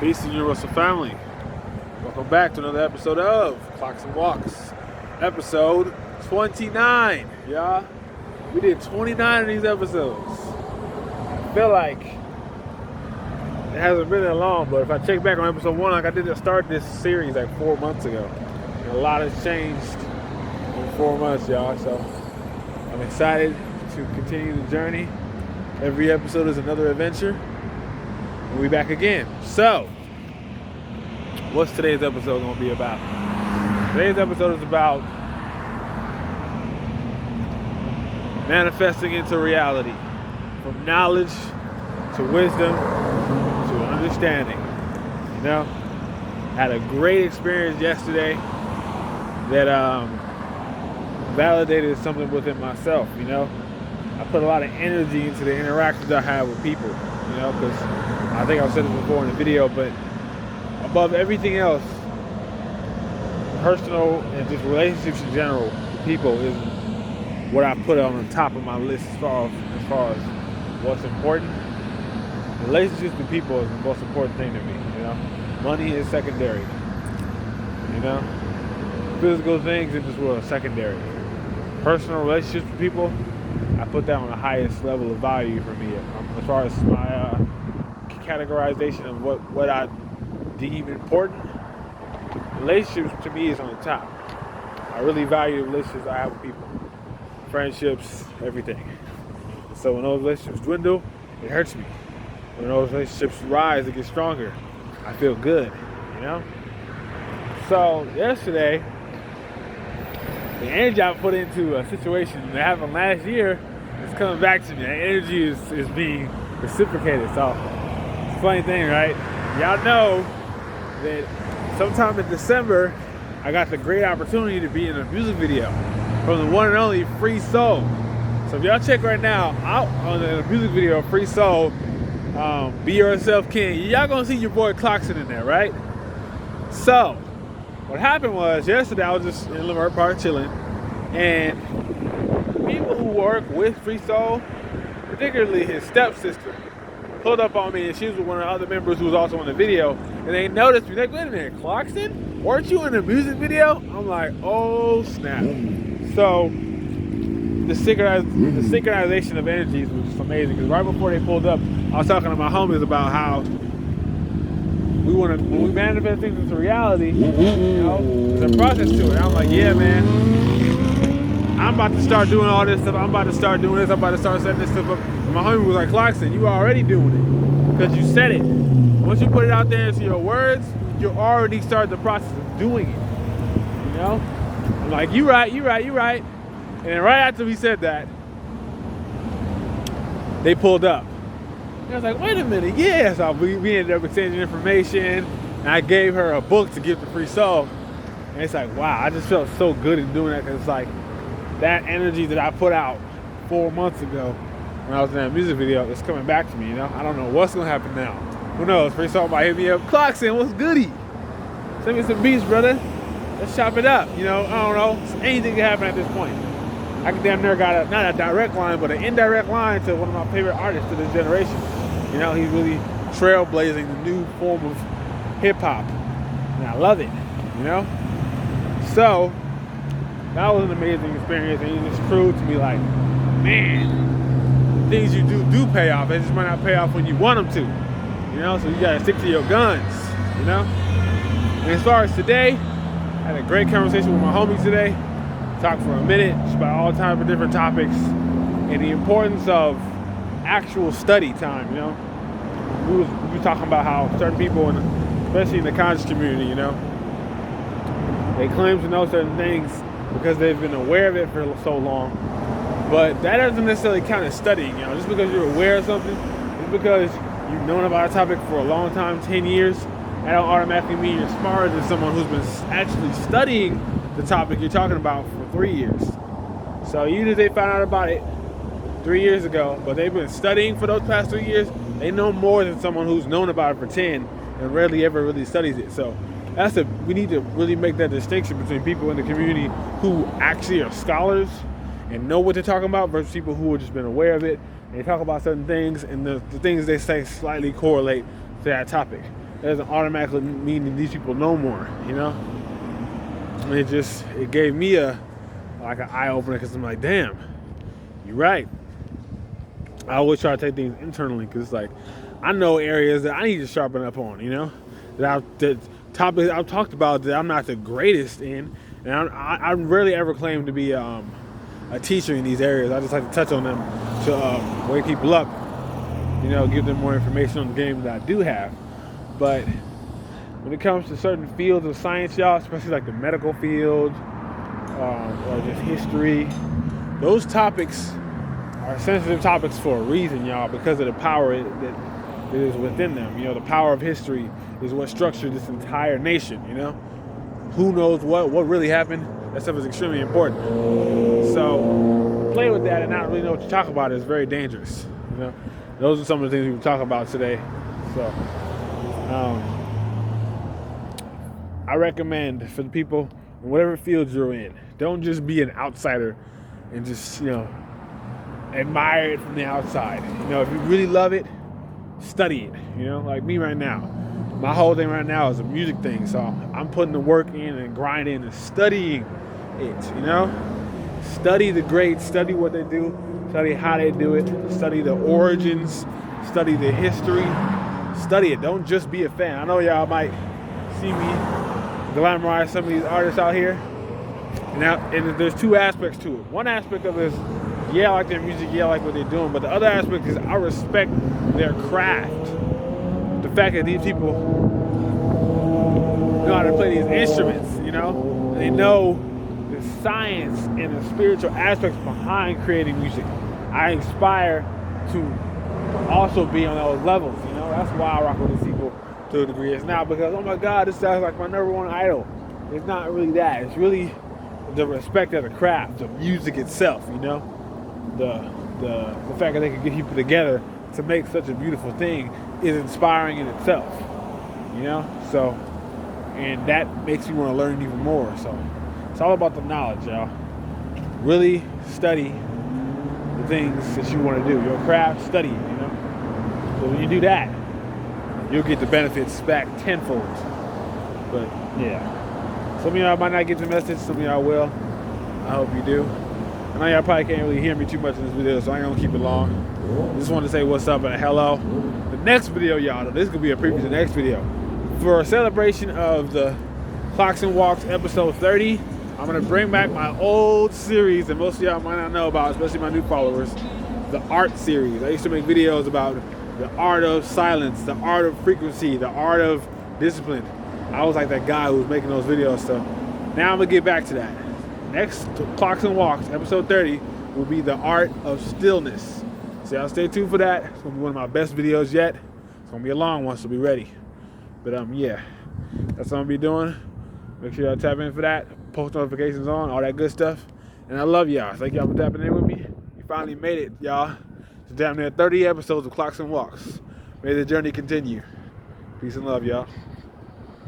Peace to Universal Family. Welcome back to another episode of Clocksyn Walks. Episode 29, y'all. We did 29 of these episodes. I feel like it hasn't been that long, but if I check back on episode 1, like I did start this series like 4 months ago. And a lot has changed in 4 months, y'all. So I'm excited to continue the journey. Every episode is another adventure. We'll be back again. So, what's today's episode going to be about? Today's episode is about manifesting into reality. From knowledge to wisdom to understanding. You know, had a great experience yesterday that validated something within myself, you know. I put a lot of energy into the interactions I have with people, you know, because I think I've said it before in the video, but above everything else, personal and just relationships in general with people is what I put on the top of my list as far as what's important. Relationships with people is the most important thing to me, you know. Money is secondary, you know. Physical things in this world are secondary. Personal relationships with people, I put that on the highest level of value for me. As far as my categorization of what I deem important, relationships to me is on the top. I really value the relationships I have with people. Friendships, everything. So when those relationships dwindle, it hurts me. When those relationships rise and get stronger, I feel good, you know? So yesterday, the energy I put into a situation that happened last year is coming back to me. That energy is being reciprocated. So it's a funny thing, right? Y'all know that sometime in December, I got the great opportunity to be in a music video from the one and only Free Soul. So if y'all check right now out on the music video, Free Soul, Be Yourself King, y'all gonna see your boy Clocksyn in there, right? So what happened was yesterday I was just in Lamert Park chilling, and people who work with Free Soul, particularly his stepsister, pulled up on me, and she was one of the other members who was also in the video, and they noticed me. Like, wait a minute, Clocksyn? Weren't you in the music video? I'm like, oh snap. So the synchronization of energies was just amazing, because right before they pulled up, I was talking to my homies about how when we manifest things into reality, you know, there's a process to it. I'm like, yeah, man, I'm about to start doing all this stuff. I'm about to start doing this. I'm about to start setting this stuff up. And my homie was like, Clocksyn, you already doing it because you said it. Once you put it out there into your words, you already started the process of doing it. You know? I'm like, you right. And then right after we said that, they pulled up. And I was like, wait a minute, yeah. So we ended up exchanging information, and I gave her a book to give to Free Soul. And it's like, wow, I just felt so good in doing that, because it's like that energy that I put out 4 months ago when I was in that music video is coming back to me, you know? I don't know what's gonna happen now. Who knows? Free Soul might hit me up, Clocksyn, what's goody? Send me some beats, brother. Let's chop it up, you know? I don't know. Anything can happen at this point. I can damn near got not a direct line, but an indirect line to one of my favorite artists of this generation. You know, he's really trailblazing the new form of hip-hop, and I love it, you know? So, that was an amazing experience, and it just proved to me, like, man, the things you do pay off. They just might not pay off when you want them to, you know? So you gotta stick to your guns, you know? And as far as today, I had a great conversation with my homies today. Talked for a minute just about all types of different topics and the importance of actual study time, you know. We were talking about how certain people, especially in the conscious community, you know, they claim to know certain things because they've been aware of it for so long. But that doesn't necessarily count as studying, you know. Just because you're aware of something, just because you've known about a topic for a long time, 10 years, that don't automatically mean you're smarter than someone who's been actually studying the topic you're talking about for 3 years. So even if they found out about it 3 years ago, but they've been studying for those past 3 years, they know more than someone who's known about it for 10 and rarely ever really studies it. So we need to really make that distinction between people in the community who actually are scholars and know what they're talking about versus people who have just been aware of it and they talk about certain things, and the things they say slightly correlate to that topic. that doesn't automatically mean that these people know more, you know? And it gave me an eye opener, because I'm like, damn, you're right. I always try to take things internally, because it's like, I know areas that I need to sharpen up on, you know? The topics I've talked about that I'm not the greatest in, and I rarely ever claim to be a teacher in these areas. I just like to touch on them to wake people up, you know, give them more information on the game that I do have. But when it comes to certain fields of science, y'all, especially like the medical field or just history, those topics are sensitive topics for a reason, y'all, because of the power that is within them. You know, the power of history is what structured this entire nation, you know? Who knows what really happened? That stuff is extremely important. So play with that and not really know what to talk about is very dangerous, you know? Those are some of the things we will talk about today. So I recommend for the people in whatever field you're in, don't just be an outsider and just, you know, admire it from the outside. You know, if you really love it, study it. You know, like me right now. My whole thing right now is a music thing, so I'm putting the work in and grinding and studying it, you know? Study the greats, study what they do, study how they do it, study the origins, study the history, study it. Don't just be a fan. I know y'all might see me glamorize some of these artists out here, and there's two aspects to it. One aspect of it is, yeah, I like their music, yeah, I like what they're doing, but the other aspect is I respect their craft. The fact that these people know how to play these instruments, you know, they know the science and the spiritual aspects behind creating music. I aspire to also be on those levels, you know. That's why I rock with these people to a degree. It's not because, oh my God, this sounds like my number one idol. It's not really that. It's really the respect of the craft, the music itself, you know. The fact that they can get people together to make such a beautiful thing is inspiring in itself, you know. So, and that makes me want to learn even more. So it's all about the knowledge, y'all. Really study the things that you want to do. Your craft, study it, you know. So when you do that, you'll get the benefits back tenfold. But yeah, some of y'all might not get the message, some of y'all will. I hope you do. I know y'all probably can't really hear me too much in this video, so I ain't gonna keep it long. Just wanted to say what's up and hello. The next video, y'all, this could be a preview to the next video. For a celebration of the Clocksyn Walks episode 30, I'm gonna bring back my old series that most of y'all might not know about, especially my new followers, the art series. I used to make videos about the art of silence, the art of frequency, the art of discipline. I was like that guy who was making those videos, so now I'm gonna get back to that. Next Clocksyn Walks, episode 30, will be the art of stillness. So y'all stay tuned for that. It's gonna be one of my best videos yet. It's gonna be a long one, so be ready. But yeah, that's what I'm gonna be doing. Make sure y'all tap in for that. Post notifications on, all that good stuff. And I love y'all. Thank y'all for tapping in with me. You finally made it, y'all. It's damn near 30 episodes of Clocksyn Walks. May the journey continue. Peace and love, y'all.